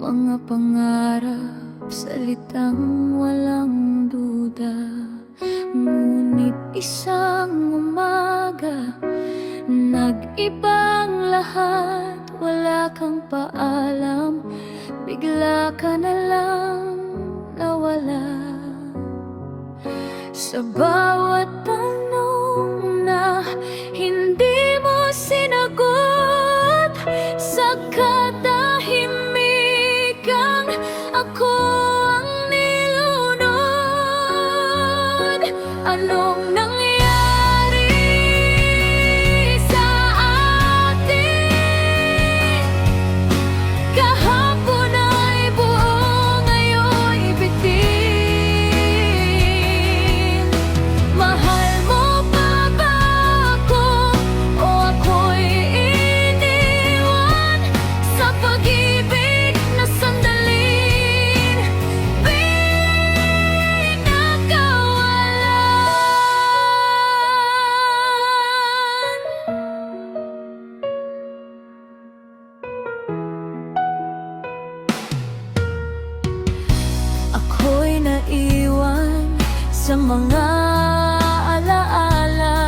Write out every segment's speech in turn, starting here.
Mga pangarap, salitang walang duda. Ngunit isang umaga, nag-ibang lahat. Wala kang paalam, bigla ka na lang nawala. Sa bawat tanong na hindi mo sinagot, sa katahimikan ako ang nilunod. Anong nangyari sa atin? Kahapon ay buo, ngayon'y bitin. Mahal mo pa ba ako o ako'y iniwan sa pag-ibig na sandalin pinagkawalan? Ako'y naiwan sa mga alaala,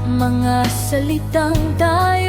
mga salitang tayo